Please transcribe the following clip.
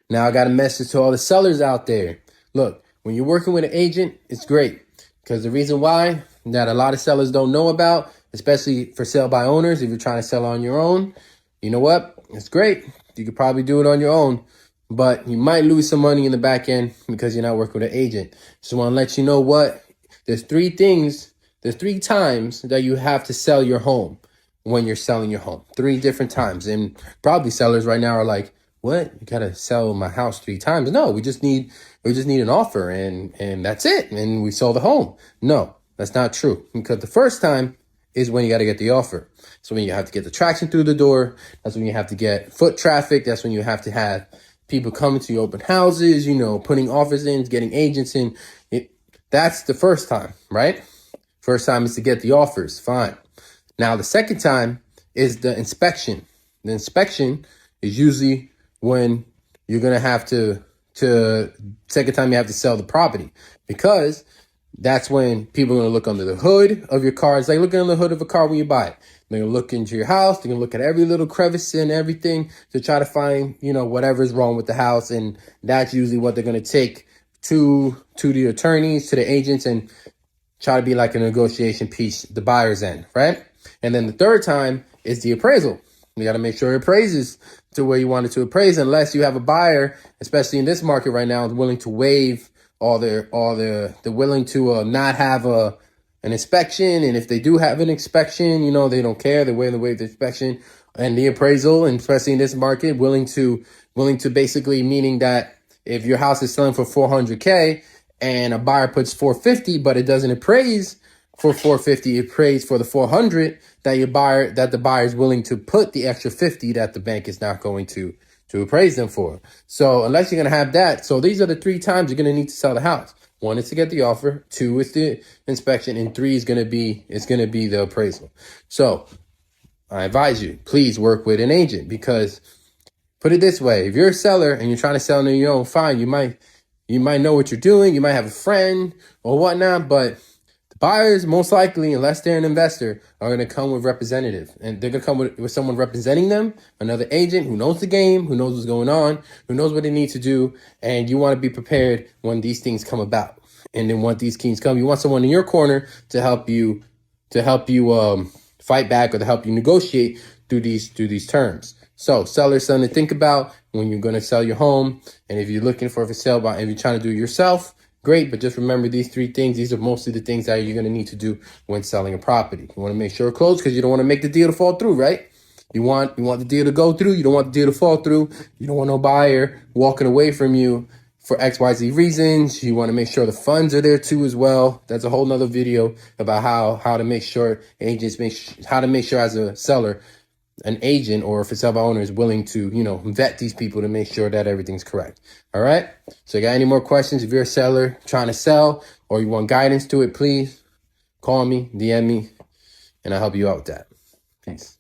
Now I got a message to all the sellers out there. Look, when you're working with an agent, it's great, because the reason why that a lot of sellers don't know about, especially for sale by owners, if you're trying to sell on your own, you know what? It's great. You could probably do it on your own, but you might lose some money in the back end because you're not working with an agent. Just want to let you know what, there's three times that you have to sell your home when you're selling your home. 3 different times. And probably sellers right now are like, what? You gotta sell my house 3 times? No, we just need an offer and that's it. And we sold the home. No, that's not true. Because the first time is when you got to get the offer. So when you have to get the traction through the door, that's when you have to get foot traffic. That's when you have to have people coming to your open houses, putting offers in, getting agents in. That's the first time, right? First time is to get the offers. Fine. Now, the second time is the inspection. The inspection is usually when you're going to have to second time you have to sell the property, because that's when people are going to look under the hood of your car. It's like looking under the hood of a car when you buy it. They're going to look into your house. They're going to look at every little crevice and everything to try to find, whatever's wrong with the house. And that's usually what they're going to take to the attorneys, to the agents, and try to be like a negotiation piece, the buyer's end, right? And then the third time is the appraisal. You got to make sure it appraises to where you want it to appraise, unless you have a buyer, especially in this market right now, is willing to waive they're willing to not have an inspection. And if they do have an inspection, they don't care. They're willing to waive the inspection and the appraisal, and especially in this market, willing to basically, meaning that if your house is selling for $400K and a buyer puts $450, but it doesn't appraise for $450, it appraised for the $400, that the buyer is willing to put the extra $50 that the bank is not going to appraise them for. So unless you're going to have that, so these are the 3 times you're going to need to sell the house. 1 is to get the offer, 2 is the inspection, and 3 is going to be the appraisal. So I advise you, please work with an agent, because put it this way, if you're a seller and you're trying to sell on your own, fine, you might know what you're doing, you might have a friend or whatnot, but the buyers, most likely, unless they're an investor, are going to come with representative, and they're going to come with someone representing them, another agent who knows the game, who knows what's going on, who knows what they need to do. And you want to be prepared when these things come about. And then once these things come, you want someone in your corner to help you fight back, or to help you negotiate through these terms. So sellers, something to think about when you're going to sell your home. And if you're looking for a sale if you're trying to do it yourself, great. But just remember these 3 things. These are mostly the things that you're going to need to do when selling a property. You want to make sure it closes, because you don't want to make the deal to fall through, right? You want the deal to go through. You don't want the deal to fall through. You don't want no buyer walking away from you for XYZ reasons. You want to make sure the funds are there too as well. That's a whole nother video about how to make sure how to make sure as a seller, an agent or for sale by owner is willing to, vet these people to make sure that everything's correct. All right. So you got any more questions? If you're a seller trying to sell, or you want guidance to it, please call me, DM me, and I'll help you out with that. Peace.